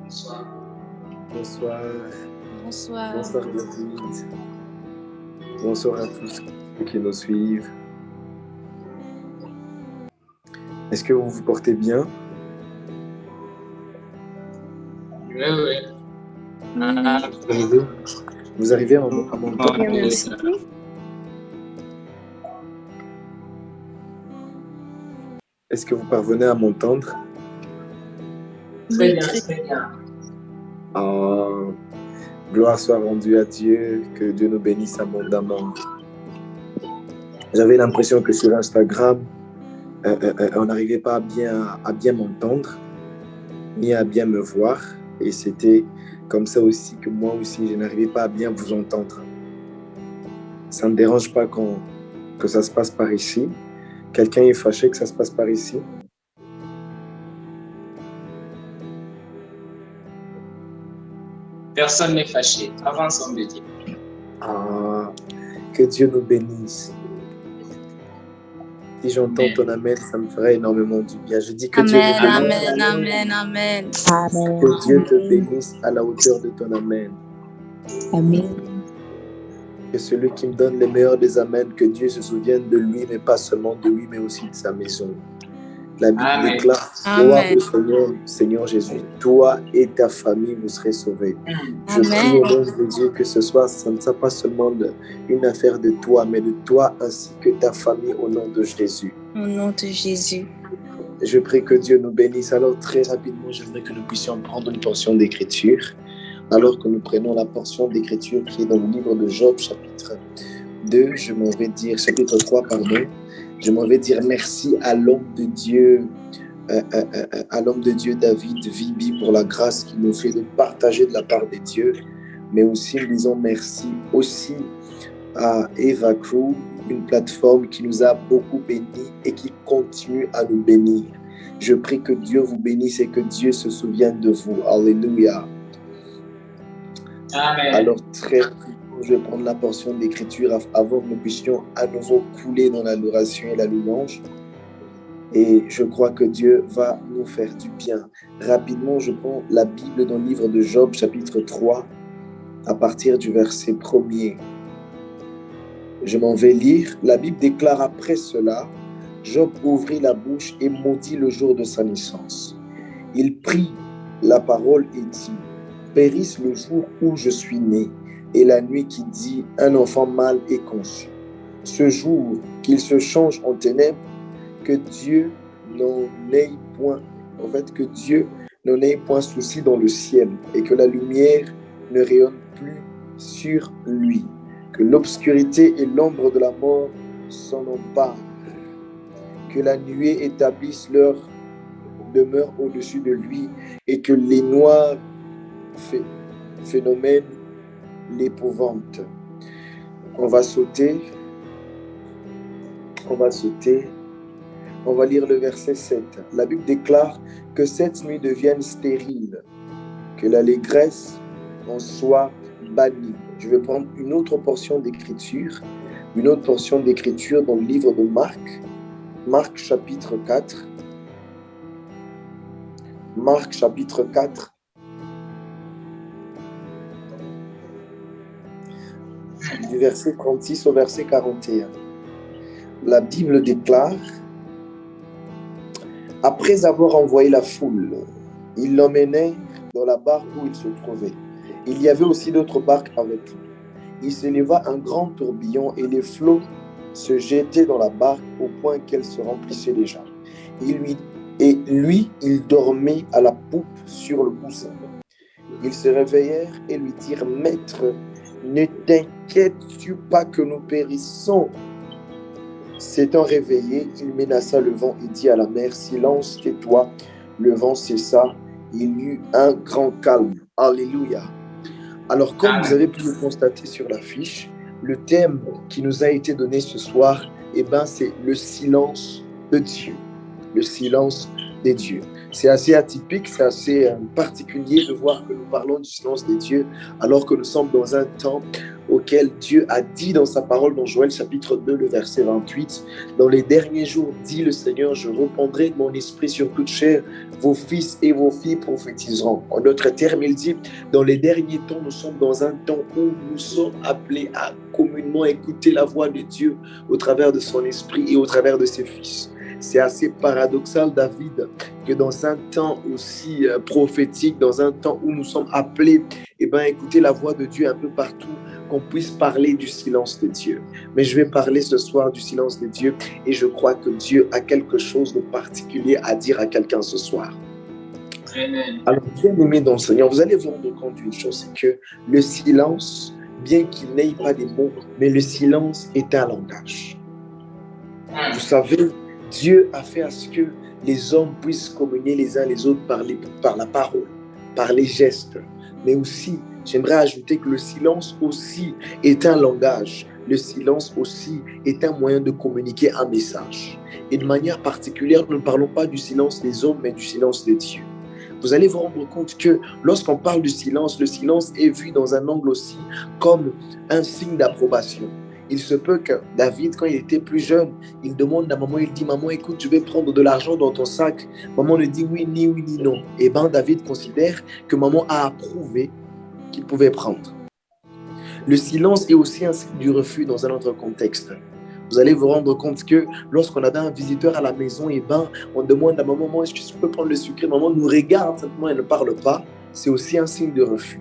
Bonsoir. Bonsoir. Bonsoir David. Bonsoir à tous ceux qui nous suivent. Est-ce que vous vous portez bien? Oui. Vous arrivez à m'entendre? Bien, merci. Est-ce que vous parvenez à m'entendre? Très bien. Gloire soit rendue à Dieu, que Dieu nous bénisse abondamment. J'avais l'impression que sur Instagram, on n'arrivait pas à bien m'entendre, ni à bien me voir. Et c'était comme ça aussi que moi aussi, je n'arrivais pas à bien vous entendre. Ça ne me dérange pas que ça se passe par ici. Quelqu'un est fâché que ça se passe par ici? Personne n'est fâché. Avançons de Dieu. Que Dieu nous bénisse. Si j'entends ton amen, ça me ferait énormément du bien. Je dis que Dieu nous bénisse. Amen. Que Dieu te bénisse à la hauteur de ton amen. Amen. Que celui qui me donne les meilleurs des amens, que Dieu se souvienne de lui, mais pas seulement de lui, mais aussi de sa maison. La Bible déclare, gloire au Seigneur Jésus, toi et ta famille, vous serez sauvés. Je prie au nom de Dieu que ce soir, ça ne soit pas seulement une affaire de toi, mais de toi ainsi que ta famille au nom de Jésus. Au nom de Jésus. Je prie que Dieu nous bénisse. Alors très rapidement, j'aimerais que nous puissions prendre une portion d'écriture. Alors que nous prenons la portion d'écriture qui est dans le livre de Job, chapitre 2, chapitre 3, pardon. Je m'en vais dire merci à l'homme de Dieu, David Vibi, pour la grâce qu'il nous fait de partager de la part de Dieu. Mais aussi, nous disons merci aussi à Eva Crew, une plateforme qui nous a beaucoup bénis et qui continue à nous bénir. Je prie que Dieu vous bénisse et que Dieu se souvienne de vous. Alléluia. Amen. Alors, très rapidement, je vais prendre la portion d'écriture avant que nous puissions à nouveau couler dans l'adoration et la louange. Et je crois que Dieu va nous faire du bien. Rapidement, je prends la Bible dans le livre de Job, chapitre 3, à partir du verset 1er. Je m'en vais lire. La Bible déclare après cela, Job ouvrit la bouche et maudit le jour de sa naissance. Il prit la parole et dit, périsse le jour où je suis né, et la nuit qui dit, un enfant mâle est conçu. Ce jour qu'il se change en ténèbres, que Dieu n'en ait point souci dans le ciel, et que la lumière ne rayonne plus sur lui, que l'obscurité et l'ombre de la mort s'en emparent, que la nuée établisse leur demeure au-dessus de lui, et que les noirs phénomènes l'épouvantent. On va sauter. On va lire le verset 7. La Bible déclare que cette nuit devienne stérile, que l'allégresse en soit bannie. Je vais prendre une autre portion d'écriture dans le livre de Marc chapitre 4. Marc chapitre 4. Du verset 36 au verset 41. La Bible déclare, après avoir envoyé la foule, ils l'emmenèrent dans la barque où il se trouvait. Il y avait aussi d'autres barques avec lui. Il s'éleva un grand tourbillon et les flots se jetaient dans la barque au point qu'elle se remplissait déjà. Il dormait à la poupe sur le coussin. Ils se réveillèrent et lui dirent, Maître, ne t'inquiètes-tu pas que nous périssons? S'étant réveillé, il menaça le vent et dit à la mer, silence, tais-toi. Le vent cessa, il y eut un grand calme. Alléluia. Alors, comme vous avez pu le constater sur l'affiche, le thème qui nous a été donné ce soir, c'est le silence de Dieu. Le silence des dieux. C'est assez atypique, c'est assez particulier de voir que nous parlons du silence des dieux, alors que nous sommes dans un temps auquel Dieu a dit dans sa parole dans Joël chapitre 2, le verset 28, « Dans les derniers jours, dit le Seigneur, je répandrai de mon esprit sur toute chair, vos fils et vos filles prophétiseront. » En d'autres termes, il dit, dans les derniers temps, nous sommes dans un temps où nous sommes appelés à communément écouter la voix de Dieu au travers de son esprit et au travers de ses fils. C'est assez paradoxal, David, que dans un temps aussi prophétique, dans un temps où nous sommes appelés à écouter la voix de Dieu un peu partout, qu'on puisse parler du silence de Dieu. Mais je vais parler ce soir du silence de Dieu et je crois que Dieu a quelque chose de particulier à dire à quelqu'un ce soir. Amen. Alors, bien aimé dans le Seigneur, vous allez vous rendre compte d'une chose, c'est que le silence, bien qu'il n'ait pas des mots, mais le silence est un langage. Vous savez, Dieu a fait à ce que les hommes puissent communier les uns les autres par la parole, par les gestes. Mais aussi, j'aimerais ajouter que le silence aussi est un langage. Le silence aussi est un moyen de communiquer un message. Et de manière particulière, nous ne parlons pas du silence des hommes, mais du silence de Dieu. Vous allez vous rendre compte que lorsqu'on parle du silence, le silence est vu dans un angle aussi comme un signe d'approbation. Il se peut que David, quand il était plus jeune, il demande à maman, il dit « Maman, écoute, je vais prendre de l'argent dans ton sac. » Maman ne dit oui, ni non. Et David considère que maman a approuvé qu'il pouvait prendre. Le silence est aussi un signe du refus dans un autre contexte. Vous allez vous rendre compte que lorsqu'on a un visiteur à la maison, on demande à maman, est-ce que je peux prendre le sucre? Maman nous regarde, simplement elle ne parle pas. C'est aussi un signe de refus.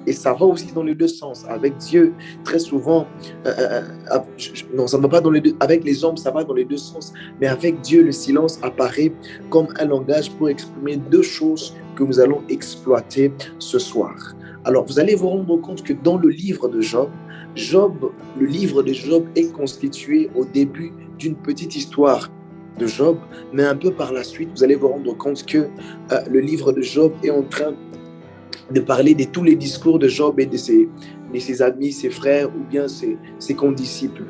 Et ça va aussi dans les deux sens. Avec Dieu, très souvent, non, ça ne va pas dans les deux. Avec les hommes, ça va dans les deux sens. Mais avec Dieu, le silence apparaît comme un langage pour exprimer deux choses que nous allons exploiter ce soir. Alors, vous allez vous rendre compte que dans le livre de Job, le livre de Job est constitué au début d'une petite histoire de Job, mais un peu par la suite, vous allez vous rendre compte que le livre de Job est en train de parler de tous les discours de Job et de ses amis, ses frères ou bien ses condisciples.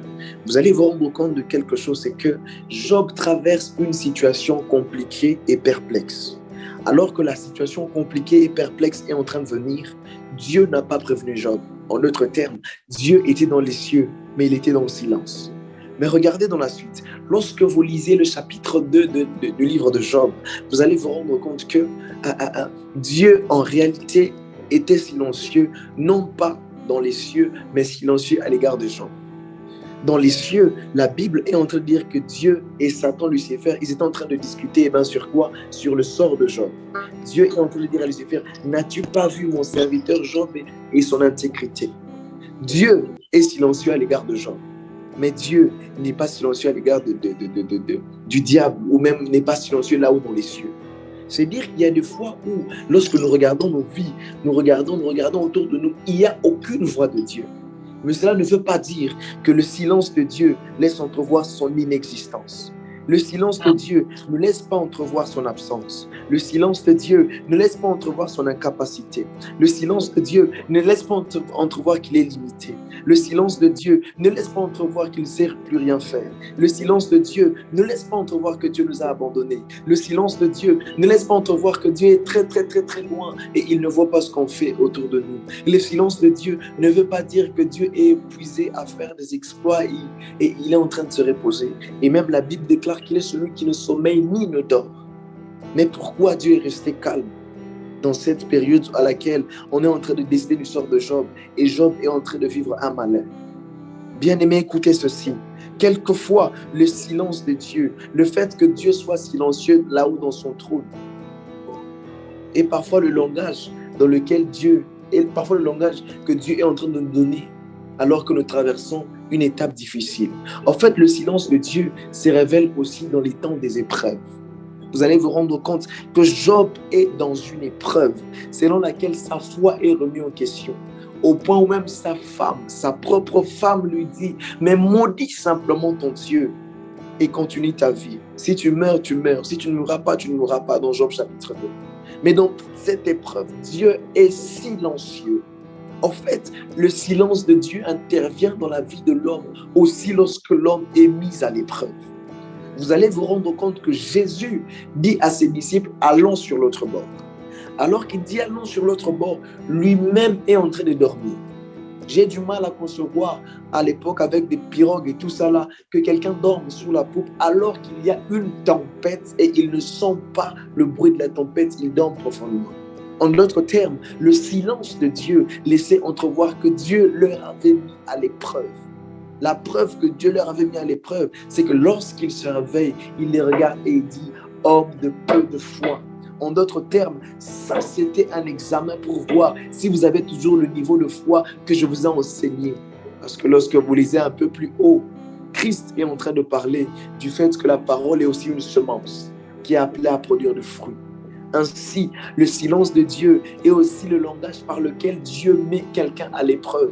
Vous allez vous rendre compte de quelque chose, c'est que Job traverse une situation compliquée et perplexe. Alors que la situation compliquée et perplexe est en train de venir, Dieu n'a pas prévenu Job. En d'autres termes, Dieu était dans les cieux, mais il était dans le silence. Mais regardez dans la suite, lorsque vous lisez le chapitre 2 du livre de Job, vous allez vous rendre compte que Dieu en réalité était silencieux, non pas dans les cieux, mais silencieux à l'égard de Job. Dans les cieux, la Bible est en train de dire que Dieu et Satan, Lucifer, ils étaient en train de discuter sur quoi? Sur le sort de Job. Dieu est en train de dire à Lucifer, n'as-tu pas vu mon serviteur Job et son intégrité? Dieu est silencieux à l'égard de Job. Mais Dieu n'est pas silencieux à l'égard du diable, ou même n'est pas silencieux là-haut dans les cieux. C'est-à-dire qu'il y a des fois où, lorsque nous regardons nos vies, nous regardons autour de nous, il n'y a aucune voix de Dieu. Mais cela ne veut pas dire que le silence de Dieu laisse entrevoir son inexistence. Le silence de Dieu ne laisse pas entrevoir son absence. Le silence de Dieu ne laisse pas entrevoir son incapacité. Le silence de Dieu ne laisse pas entrevoir qu'il est limité. Le silence de Dieu ne laisse pas entrevoir qu'il ne sait plus rien faire. Le silence de Dieu ne laisse pas entrevoir que Dieu nous a abandonnés. Le silence de Dieu ne laisse pas entrevoir que Dieu est très, très, très, très loin et il ne voit pas ce qu'on fait autour de nous. Le silence de Dieu ne veut pas dire que Dieu est épuisé à faire des exploits et il est en train de se reposer. Et même la Bible déclare qu'il est celui qui ne sommeille ni ne dort. Mais pourquoi Dieu est resté calme dans cette période à laquelle on est en train de décider du sort de Job et Job est en train de vivre un malheur? Bien-aimé, écoutez ceci. Quelquefois, le silence de Dieu, le fait que Dieu soit silencieux là-haut dans son trône, et parfois le langage dans lequel Dieu, et parfois le langage que Dieu est en train de nous donner alors que nous traversons une étape difficile. En fait, le silence de Dieu se révèle aussi dans les temps des épreuves. Vous allez vous rendre compte que Job est dans une épreuve selon laquelle sa foi est remise en question. Au point où même sa femme, sa propre femme lui dit « Mais maudis simplement ton Dieu et continue ta vie. Si tu meurs, tu meurs. Si tu ne mourras pas, tu ne mourras pas. » Dans Job chapitre 2. Mais dans cette épreuve, Dieu est silencieux. En fait, le silence de Dieu intervient dans la vie de l'homme aussi lorsque l'homme est mis à l'épreuve. Vous allez vous rendre compte que Jésus dit à ses disciples « Allons sur l'autre bord ». Alors qu'il dit « Allons sur l'autre bord », lui-même est en train de dormir. J'ai du mal à concevoir à l'époque avec des pirogues et tout ça là, que quelqu'un dorme sous la poupe alors qu'il y a une tempête et il ne sent pas le bruit de la tempête, il dort profondément. En d'autres termes, le silence de Dieu laissait entrevoir que Dieu leur avait mis à l'épreuve. La preuve que Dieu leur avait mis à l'épreuve, c'est que lorsqu'ils se réveillent, il les regarde et il dit « Homme de peu de foi ». En d'autres termes, ça c'était un examen pour voir si vous avez toujours le niveau de foi que je vous ai enseigné. Parce que lorsque vous lisez un peu plus haut, Christ est en train de parler du fait que la parole est aussi une semence qui est appelée à produire du fruit. Ainsi, le silence de Dieu est aussi le langage par lequel Dieu met quelqu'un à l'épreuve.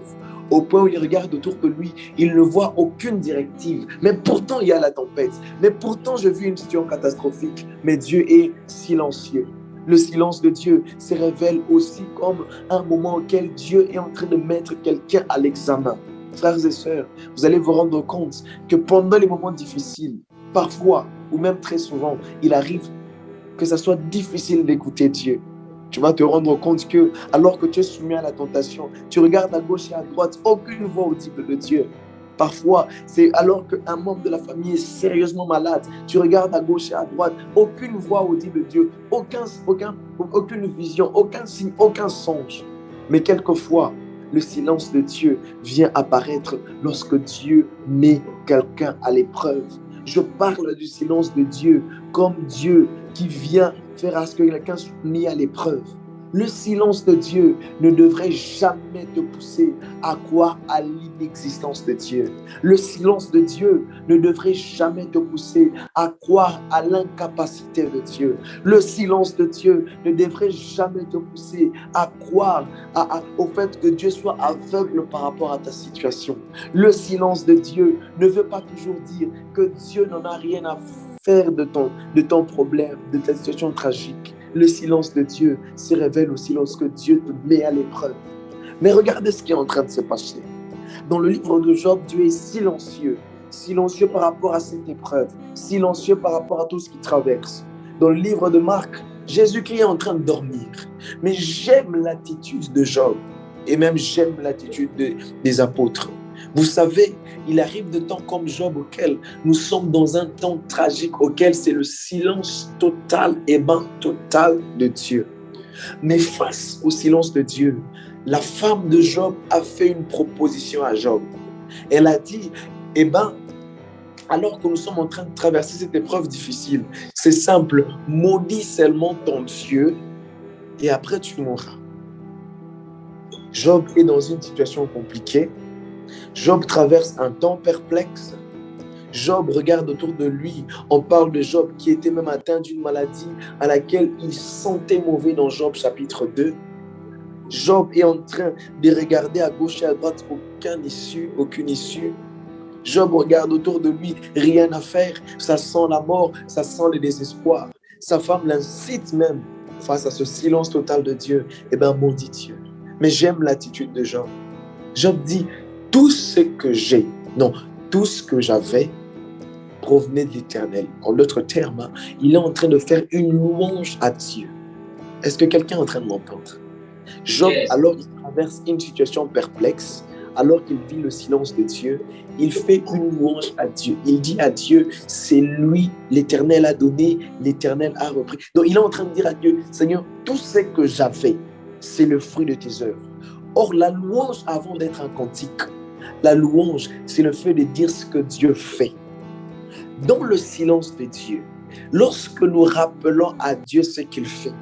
Au point où il regarde autour de lui, il ne voit aucune directive. Mais pourtant, il y a la tempête. Mais pourtant, je vis une situation catastrophique. Mais Dieu est silencieux. Le silence de Dieu se révèle aussi comme un moment auquel Dieu est en train de mettre quelqu'un à l'examen. Frères et sœurs, vous allez vous rendre compte que pendant les moments difficiles, parfois, ou même très souvent, il arrive que ça soit difficile d'écouter Dieu. Tu vas te rendre compte que, alors que tu es soumis à la tentation, tu regardes à gauche et à droite, aucune voix audible de Dieu. Parfois, c'est alors qu'un membre de la famille est sérieusement malade, tu regardes à gauche et à droite, aucune voix audible de Dieu, aucune vision, aucun signe, aucun songe. Mais quelquefois, le silence de Dieu vient apparaître lorsque Dieu met quelqu'un à l'épreuve. Je parle du silence de Dieu comme Dieu qui vient faire à ce que quelqu'un soit mis à l'épreuve. Le silence de Dieu ne devrait jamais te pousser à croire à l'inexistence de Dieu. Le silence de Dieu ne devrait jamais te pousser à croire à l'incapacité de Dieu. Le silence de Dieu ne devrait jamais te pousser à croire au fait que Dieu soit aveugle par rapport à ta situation. Le silence de Dieu ne veut pas toujours dire que Dieu n'en a rien à faire de ton problème, de ta situation tragique. Le silence de Dieu se révèle aussi lorsque Dieu te met à l'épreuve. Mais regardez ce qui est en train de se passer. Dans le livre de Job, Dieu est silencieux. Silencieux par rapport à cette épreuve. Silencieux par rapport à tout ce qu'il traverse. Dans le livre de Marc, Jésus-Christ est en train de dormir. Mais j'aime l'attitude de Job. Et même j'aime l'attitude des apôtres. Vous savez, il arrive de temps comme Job auquel nous sommes dans un temps tragique auquel c'est le silence total et total de Dieu. Mais face au silence de Dieu, la femme de Job a fait une proposition à Job. Elle a dit, alors que nous sommes en train de traverser cette épreuve difficile, c'est simple, maudis seulement ton Dieu et après tu mourras. Job est dans une situation compliquée. Job traverse un temps perplexe. Job regarde autour de lui. On parle de Job qui était même atteint d'une maladie à laquelle il sentait mauvais dans Job chapitre 2. Job est en train de regarder à gauche et à droite, aucune issue. Job regarde autour de lui, rien à faire. Ça sent la mort, ça sent le désespoir. Sa femme l'incite même face à ce silence total de Dieu. Maudit Dieu. Mais j'aime l'attitude de Job. Job dit, tout ce que j'avais provenait de l'Éternel. En d'autres termes, il est en train de faire une louange à Dieu. Est-ce que quelqu'un est en train de m'entendre? Job, alors qu'il traverse une situation perplexe, alors qu'il vit le silence de Dieu, il fait une louange à Dieu. Il dit à Dieu, c'est lui, l'Éternel a donné, l'Éternel a repris. Donc il est en train de dire à Dieu, Seigneur, tout ce que j'avais, c'est le fruit de tes œuvres. Or, la louange, avant d'être un cantique, la louange, c'est le fait de dire ce que Dieu fait. Dans le silence de Dieu, lorsque nous rappelons à Dieu ce qu'il fait,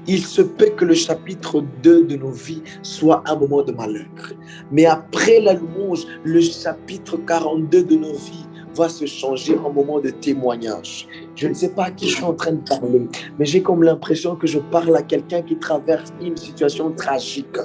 il se peut que le chapitre 2 de nos vies soit un moment de malheur. Mais après la louange, le chapitre 42 de nos vies va se changer en moment de témoignage. Je ne sais pas à qui je suis en train de parler, mais j'ai comme l'impression que je parle à quelqu'un qui traverse une situation tragique,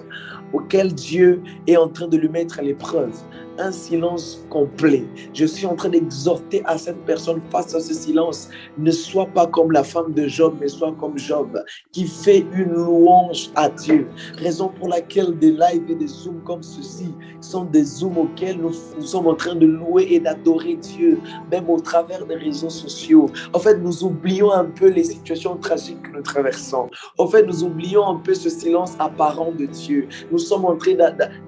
auquel Dieu est en train de lui mettre à l'épreuve. un silence complet. Je suis en train d'exhorter à cette personne face à ce silence. Ne sois pas comme la femme de Job, mais sois comme Job, qui fait une louange à Dieu. Raison pour laquelle des lives et des zooms comme ceci sont des zooms auxquels nous sommes en train de louer et d'adorer Dieu, même au travers des réseaux sociaux. En fait, nous oublions un peu les situations tragiques que nous traversons. En fait, nous oublions un peu ce silence apparent de Dieu. Nous sommes en train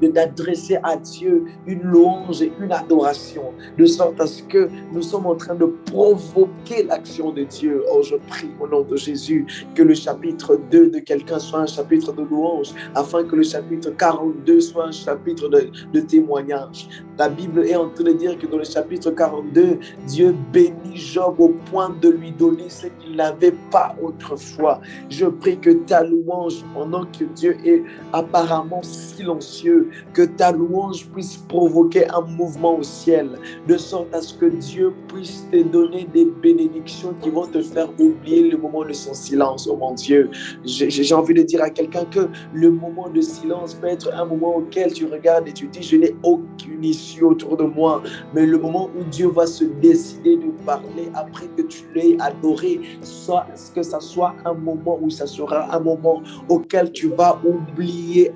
d'adresser à Dieu une louange et une adoration, de sorte à ce que nous sommes en train de provoquer l'action de Dieu. Oh, je prie au nom de Jésus que le chapitre 2 de quelqu'un soit un chapitre de louange, afin que le chapitre 42 soit un chapitre de témoignage. La Bible est en train de dire que dans le chapitre 42, Dieu bénit Job au point de lui donner ce qu'il n'avait pas autrefois. Je prie que ta louange, pendant que Dieu est apparemment silencieux, que ta louange puisse provoquer un mouvement au ciel, de sorte à ce que Dieu puisse te donner des bénédictions qui vont te faire oublier le moment de son silence. Oh mon Dieu, j'ai envie de dire à quelqu'un que le moment de silence peut être un moment auquel tu regardes et tu dis, je n'ai aucune issue autour de moi, mais le moment où Dieu va se décider de parler après que tu l'aies adoré, soit que ça soit un moment où ça sera un moment auquel tu vas oublier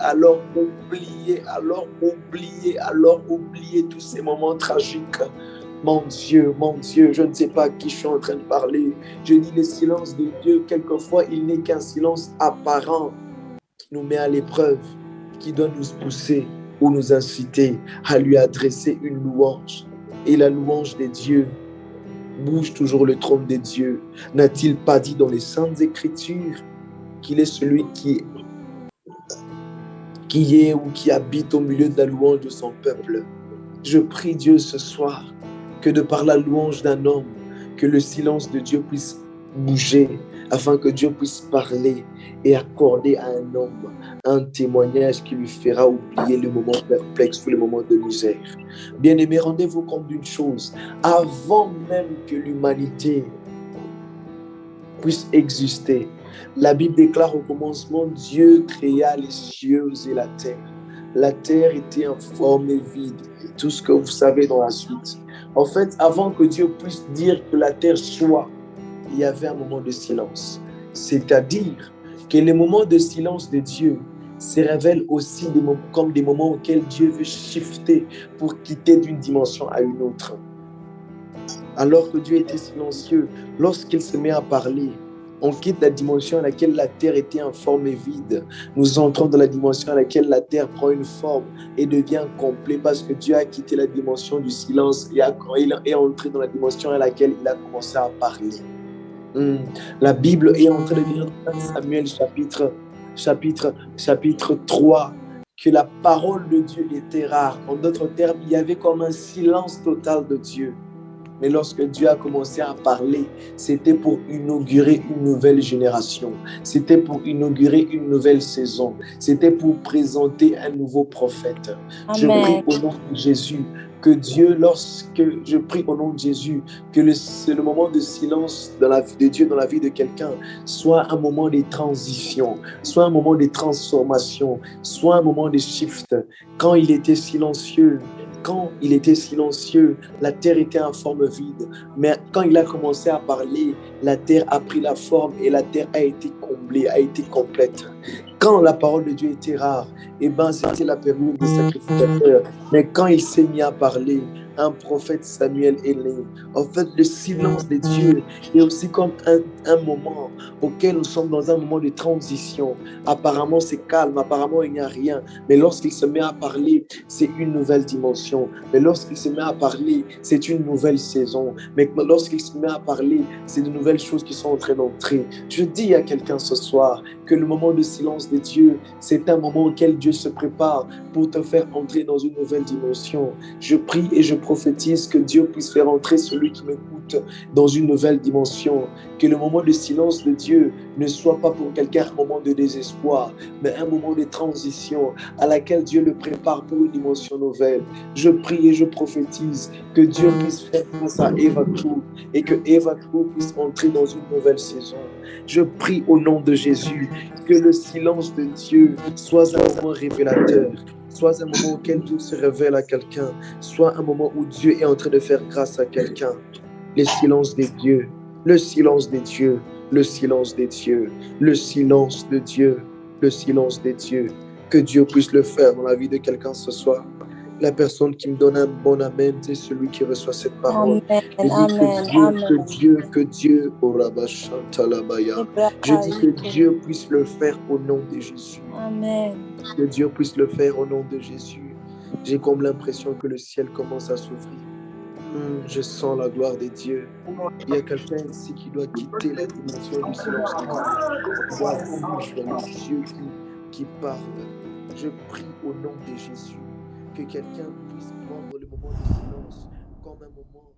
tous ces moments tragiques. Mon Dieu, je ne sais pas à qui je suis en train de parler. Je dis le silence de Dieu, quelquefois, il n'est qu'un silence apparent qui nous met à l'épreuve, qui doit nous pousser ou nous inciter à lui adresser une louange. Et la louange des dieux bouge toujours le trône des dieux. N'a-t-il pas dit dans les Saintes Écritures qu'il est celui qui est ou qui habite au milieu de la louange de son peuple? Je prie Dieu ce soir que de par la louange d'un homme, que le silence de Dieu puisse bouger, afin que Dieu puisse parler et accorder à un homme un témoignage qui lui fera oublier le moment perplexe ou le moment de misère. Bien-aimés, rendez-vous compte d'une chose, avant même que l'humanité puisse exister, la Bible déclare au commencement, Dieu créa les cieux et la terre. La terre était informe et vide, tout ce que vous savez dans la suite. En fait, avant que Dieu puisse dire que la terre soit, il y avait un moment de silence. C'est-à-dire que les moments de silence de Dieu se révèlent aussi comme des moments auxquels Dieu veut shifter pour quitter d'une dimension à une autre. Alors que Dieu était silencieux, lorsqu'il se met à parler, on quitte la dimension à laquelle la terre était informe et vide. Nous entrons dans la dimension à laquelle la terre prend une forme et devient complet parce que Dieu a quitté la dimension du silence et est entré dans la dimension à laquelle il a commencé à parler. La Bible est en train de dire dans Samuel chapitre 3 que la parole de Dieu était rare. En d'autres termes, il y avait comme un silence total de Dieu. Mais lorsque Dieu a commencé à parler, c'était pour inaugurer une nouvelle génération. C'était pour inaugurer une nouvelle saison. C'était pour présenter un nouveau prophète. Amen. Je prie au nom de Jésus que Dieu, que le moment de silence dans la vie de Dieu, dans la vie de quelqu'un, soit un moment de transition, soit un moment de transformation, soit un moment de shift. Quand il était silencieux, la terre était en forme vide. Mais quand il a commencé à parler, la terre a pris la forme et la terre a été comblée, a été complète. Quand la parole de Dieu était rare, c'était la période des sacrificateurs. Mais quand il s'est mis à parler, un prophète Samuel est né. En fait, le silence de Dieu est aussi comme un moment auquel nous sommes dans un moment de transition. Apparemment, c'est calme, apparemment, il n'y a rien. Mais lorsqu'il se met à parler, c'est une nouvelle dimension. Mais lorsqu'il se met à parler, c'est une nouvelle saison. Mais lorsqu'il se met à parler, c'est de nouvelles choses qui sont en train d'entrer. Je dis à quelqu'un ce soir que le moment de silence de Dieu, c'est un moment auquel Dieu se prépare pour te faire entrer dans une nouvelle dimension. Je prie et je prophétise que Dieu puisse faire entrer celui qui m'écoute dans une nouvelle dimension. Que le moment de silence de Dieu ne soit pas pour quelqu'un un moment de désespoir, mais un moment de transition à laquelle Dieu le prépare pour une dimension nouvelle. Je prie et je prophétise que Dieu puisse faire face à Eva True et que Eva True puisse entrer dans une nouvelle saison. Je prie au nom de Jésus que le silence de Dieu soit un moment révélateur, soit un moment auquel Dieu se révèle à quelqu'un, soit un moment où Dieu est en train de faire grâce à quelqu'un. Le silence des dieux, le silence des dieux, le silence des dieux, le silence de Dieu, le silence des dieux. Que Dieu puisse le faire dans la vie de quelqu'un ce soir. La personne qui me donne un bon amen, c'est celui qui reçoit cette parole. Amen. Je dis Amen. que Dieu, je dis que Dieu puisse le faire au nom de Jésus. Amen. Que Dieu puisse le faire au nom de Jésus. J'ai comme l'impression que le ciel commence à s'ouvrir. Je sens la gloire de Dieu. Il y a quelqu'un ici qui doit quitter la dimension du silence de Dieu. Il doit rompre le Dieu qui parle. Je prie au nom de Jésus que quelqu'un puisse prendre le moment de silence comme un moment